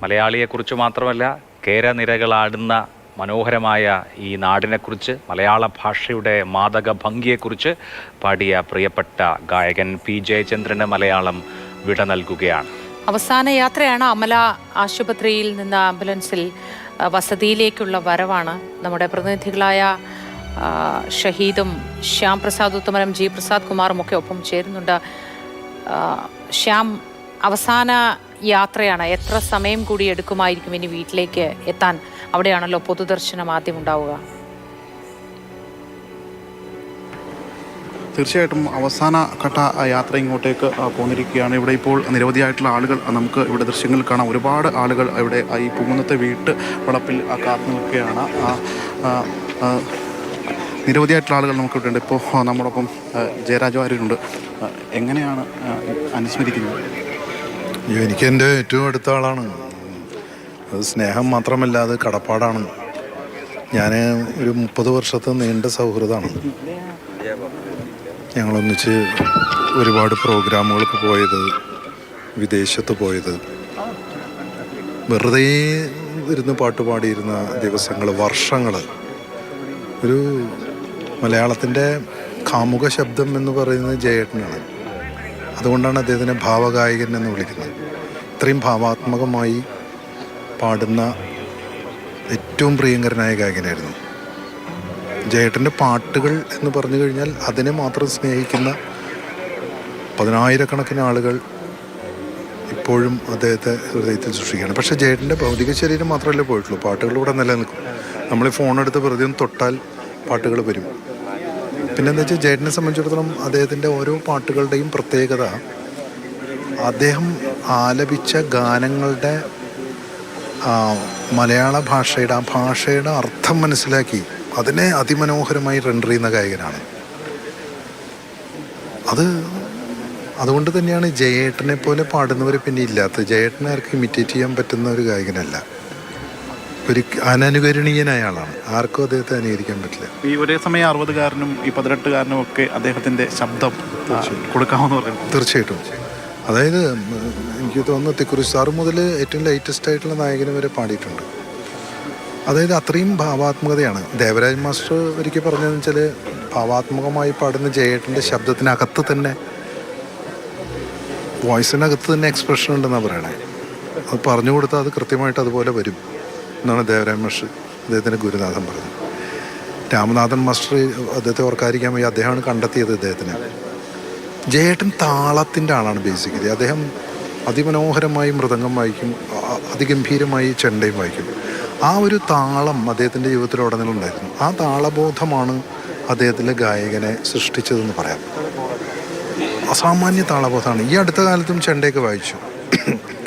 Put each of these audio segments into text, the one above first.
മലയാളിയെക്കുറിച്ച് മാത്രമല്ല കേരനിരകളാടുന്ന മനോഹരമായ ഈ നാടിനെക്കുറിച്ച്, മലയാള ഭാഷയുടെ മാദക ഭംഗിയെക്കുറിച്ച് പാടിയ പ്രിയപ്പെട്ട ഗായകൻ പി ജയചന്ദ്രന് മലയാളം വിട നൽകുകയാണ്. അവസാന യാത്രയാണ്. അമല ആശുപത്രിയിൽ നിന്ന് ആംബുലൻസിൽ വസതിയിലേക്കുള്ള വരവാണ്. നമ്മുടെ പ്രതിനിധികളായ ഷഹീദും ശ്യാം പ്രസാദ് ഉത്തമനും ജി പ്രസാദ് കുമാറും ഒക്കെ ഒപ്പം ചേരുന്നുണ്ട്. ശ്യാം, അവസാന യാത്രയാണ്. എത്ര സമയം കൂടി എടുക്കുമായിരിക്കും ഇനി വീട്ടിലേക്ക് എത്താൻ? അവിടെയാണല്ലോ പൊതുദർശനം ആദ്യം ഉണ്ടാവുക. തീർച്ചയായിട്ടും അവസാന ഘട്ട യാത്ര ഇങ്ങോട്ടേക്ക് പോന്നിരിക്കുകയാണ്. ഇവിടെ ഇപ്പോൾ നിരവധിയായിട്ടുള്ള ആളുകൾ നമുക്ക് ഇവിടെ ദൃശ്യങ്ങളിൽ കാണാം. ഒരുപാട് ആളുകൾ ഇവിടെ ഈ പൂങ്കുന്നത്തെ വീട്ട് വളപ്പിൽ കാത്തു നിൽക്കുകയാണ്. നിരവധിയായിട്ടുള്ള ആളുകൾ നമുക്കിവിടെ ഉണ്ട്. ഇപ്പോൾ നമ്മോടൊപ്പം ജയരാജ് വാര്യരുണ്ട്. എങ്ങനെയാണ് അനുസ്മരിക്കുന്നത്? എനിക്ക് എൻ്റെ ഏറ്റവും അടുത്ത ആളാണ്. അത് സ്നേഹം മാത്രമല്ല, അത് കടപ്പാടാണ്. ഞാൻ ഒരു 30 വർഷത്തെ നീണ്ട സൗഹൃദമാണ്. ഞങ്ങളൊന്നിച്ച് ഒരുപാട് പ്രോഗ്രാമുകൾക്ക് പോയത്, വിദേശത്ത് പോയത്, വെറുതെ ഇരുന്ന് പാട്ട് പാടിയിരുന്ന ദിവസങ്ങൾ, വർഷങ്ങൾ. ഒരു മലയാളത്തിൻ്റെ കാമുക ശബ്ദം എന്ന് പറയുന്നത് ജയേട്ടനാണ്. അതുകൊണ്ടാണ് അദ്ദേഹത്തിനെ ഭാവഗായകൻ എന്ന് വിളിക്കുന്നത്. ഇത്രയും ഭാവാത്മകമായി പാടുന്ന ഏറ്റവും പ്രിയങ്കരനായ ഗായകനായിരുന്നു ജയേട്ടൻ്റെ. പാട്ടുകൾ എന്ന് പറഞ്ഞു കഴിഞ്ഞാൽ അതിനെ മാത്രം സ്നേഹിക്കുന്ന 10,000-കണക്കിന് ആളുകൾ ഇപ്പോഴും അദ്ദേഹത്തെ ഹൃദയത്തിൽ സൂക്ഷിക്കുകയാണ്. പക്ഷേ ജയേട്ടൻ്റെ ഭൗതിക ശരീരം മാത്രമല്ലേ പോയിട്ടുള്ളൂ, പാട്ടുകളിലൂടെ നിലനിൽക്കും. നമ്മൾ ഫോണെടുത്ത് വെറുതെ തൊട്ടാൽ പാട്ടുകൾ വരും. പിന്നെന്താ വെച്ചാൽ ജയേട്ടനെ സംബന്ധിച്ചിടത്തോളം അദ്ദേഹത്തിൻ്റെ ഓരോ പാട്ടുകളുടെയും പ്രത്യേകത, അദ്ദേഹം ആലപിച്ച ഗാനങ്ങളുടെ മലയാള ഭാഷയുടെ ആ ഭാഷയുടെ അർത്ഥം മനസ്സിലാക്കി അതിനെ അതിമനോഹരമായി റെൻഡർ ചെയ്യുന്ന ഗായകനാണ്. അതുകൊണ്ട് തന്നെയാണ് ജയേട്ടനെ പോലെ പാടുന്നവർ പിന്നെ ഇല്ലാത്തത്. ജയേട്ടനെ ആർക്കും ഇമിറ്റേറ്റ് ചെയ്യാൻ പറ്റുന്ന ഒരു ഗായകനല്ല. ഒരു അനനുകരണീയനായ ആളാണ്. ആർക്കും അദ്ദേഹത്തെ അനുകരിക്കാൻ പറ്റില്ല. ഈ ഒരേ സമയം 60-കാരനും ഈ 18-കാരനും ഒക്കെ അദ്ദേഹത്തിൻ്റെ ശബ്ദം കൊടുക്കാമെന്ന് പറയുന്നത് തീർച്ചയായിട്ടും. അതായത് എനിക്ക് തോന്നുന്നു തിക്കുറിശ് സാറ് മുതൽ ഏറ്റവും ലേറ്റസ്റ്റ് ആയിട്ടുള്ള നായകന് വരെ പാടിയിട്ടുണ്ട്. അതായത് അത്രയും ഭാവാത്മകതയാണ്. ദേവരാജ് മാസ്റ്റർ ഒരിക്കൽ പറഞ്ഞതെന്ന് വെച്ചാൽ, ഭാവാത്മകമായി പാടുന്ന ജയേട്ടൻ്റെ ശബ്ദത്തിനകത്ത് തന്നെ, വോയിസിനകത്ത് തന്നെ എക്സ്പ്രഷൻ ഉണ്ടെന്നാണ് പറയണേ. അത് പറഞ്ഞു കൊടുത്താൽ അത് കൃത്യമായിട്ട് അതുപോലെ വരും എന്നാണ് ദേവരാജ് മാസ്റ്റർ അദ്ദേഹത്തിൻ്റെ ഗുരുനാഥൻ പറഞ്ഞത്. രാമനാഥൻ മാസ്റ്റർ അദ്ദേഹത്തെ ഓർക്കാതിരിക്കാൻ വയ്യ, അദ്ദേഹമാണ് കണ്ടെത്തിയത് ഇദ്ദേഹത്തിന്. ജയേട്ടൻ താളത്തിൻ്റെ ആളാണ് ബേസിക്കലി. അദ്ദേഹം അതിമനോഹരമായി മൃദംഗം വായിക്കും, അതിഗംഭീരമായി ചെണ്ടയും വായിക്കും. ആ ഒരു താളം അദ്ദേഹത്തിൻ്റെ ജീവിതത്തിലുടനീളം ഉണ്ടായിരുന്നു. ആ താളബോധമാണ് അദ്ദേഹത്തിലെ ഗായകനെ സൃഷ്ടിച്ചതെന്ന് പറയാം. അസാമാന്യ താളബോധമാണ്. ഈ അടുത്ത കാലത്തും ചെണ്ടയൊക്കെ വായിച്ചു,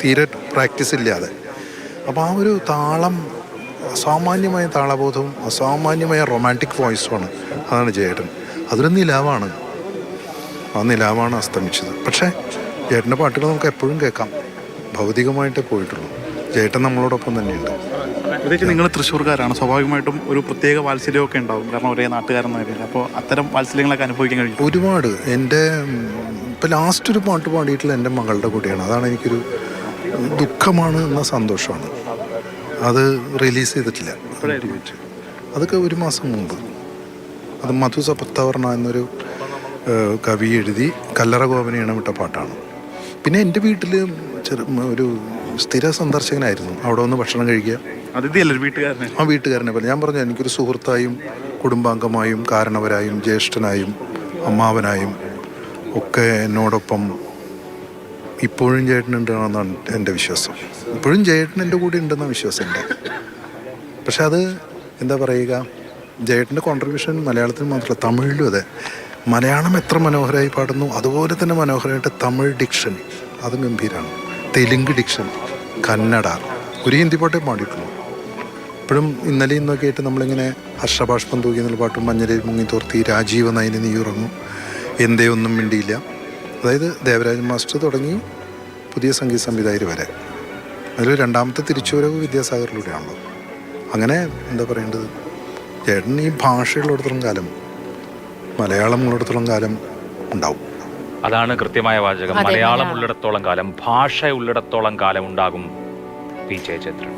തീരെ പ്രാക്ടീസ് ഇല്ലാതെ. അപ്പോൾ ആ ഒരു താളം, അസാമാന്യമായ താളബോധവും അസാമാന്യമായ റൊമാൻറ്റിക് വോയിസുമാണ്. അതാണ് ജയേട്ടൻ. അതൊരു നിലാവാണ്. ആ നിലാവാണ് അസ്തമിച്ചത്. പക്ഷേ ജയേട്ടൻ്റെ പാട്ടുകൾ നമുക്ക് എപ്പോഴും കേൾക്കാം. ഭൗതികമായിട്ടേ പോയിട്ടുള്ളൂ. ജയേട്ടൻ നമ്മളോടൊപ്പം തന്നെയുണ്ട്. പ്രത്യേകിച്ച് നിങ്ങൾ തൃശ്ശൂർക്കാരാണ്, സ്വാഭാവികമായിട്ടും ഒരു പ്രത്യേക വാത്സല്യമൊക്കെ ഉണ്ടാവും. കാരണം ഒരേ നാട്ടുകാരെന്നായിരുന്നു. അപ്പോൾ അത്തരം വാത്സല്യങ്ങളൊക്കെ അനുഭവിക്കാൻ കഴിയും ഒരുപാട്. എൻ്റെ ഇപ്പോൾ ലാസ്റ്റ് ഒരു പാട്ട് പാടിയിട്ടുള്ള എൻ്റെ മകളുടെ കൂടെയാണ്. അതാണ് എനിക്കൊരു ദുഃഖമാണ് എന്ന സന്തോഷമാണ്. അത് റിലീസ് ചെയ്തിട്ടില്ല. അതൊക്കെ 1 മാസം മുമ്പ്. അത് മധു സപ്തവർണ എന്നൊരു കവി എഴുതി കല്ലറ ഗോപനയാണ് വിട്ട പാട്ടാണ്. പിന്നെ എൻ്റെ വീട്ടിൽ ഒരു സ്ഥിര സന്ദർശകനായിരുന്നു. അവിടെ വന്ന് ഭക്ഷണം കഴിക്കുക. ആ വീട്ടുകാരനെ പോലെ. ഞാൻ പറഞ്ഞു, എനിക്കൊരു സുഹൃത്തായും കുടുംബാംഗമായും കാരണവരായും ജ്യേഷ്ഠനായും അമ്മാവനായും ഒക്കെ എന്നോടൊപ്പം ഇപ്പോഴും ജയേട്ടനുണ്ടെന്നാണ് എൻ്റെ വിശ്വാസം. ഇപ്പോഴും ജയേട്ടൻ എൻ്റെ കൂടെ ഉണ്ടെന്നാണ് വിശ്വാസം എൻ്റെ. പക്ഷെ അത് എന്താ പറയുക, ജയേട്ടൻ്റെ കോൺട്രിബ്യൂഷൻ മലയാളത്തിൽ മാത്രമല്ല തമിഴിലും അതെ. മലയാളം എത്ര മനോഹരമായി പാടുന്നു അതുപോലെ തന്നെ മനോഹരമായിട്ട് തമിഴ് ഡിക്ഷൻ അതും ഗംഭീരമാണ്. തെലുങ്ക് ഡിക്ഷൻ, കന്നഡ, ഒരു ഹിന്ദി പാട്ടേ പാടിയിട്ടുള്ളൂ. ഇപ്പോഴും ഇന്നലെ ഇന്നൊക്കെ ആയിട്ട് നമ്മളിങ്ങനെ ഹർഷഭാഷ്പം തൂക്കി എന്നുള്ള പാട്ടും, മഞ്ഞളിൽ മുങ്ങി തോർത്തി, രാജീവ നയനി നീ ഉറങ്ങും, എന്തേ ഒന്നും മിണ്ടിയില്ല. അതായത് ദേവരാജ് മാസ്റ്റർ തുടങ്ങി പുതിയ സംഗീത സംവിധായകർ വരെ. അതിൽ രണ്ടാമത്തെ തിരിച്ചുവരവ് വിദ്യാസാഗറിലൂടെയാണല്ലോ. അങ്ങനെ എന്താ പറയേണ്ടത്, ചേട്ടൻ ഈ ഭാഷയുള്ളിടത്തോളം കാലം, മലയാളം ഉള്ളിടത്തോളം കാലം ഉണ്ടാവും. അതാണ് കൃത്യമായ വാചകം. മലയാളം ഉള്ളിടത്തോളം കാലം, ഭാഷ ഉള്ളിടത്തോളം കാലം ഉണ്ടാകും പി ജയചന്ദ്രൻ.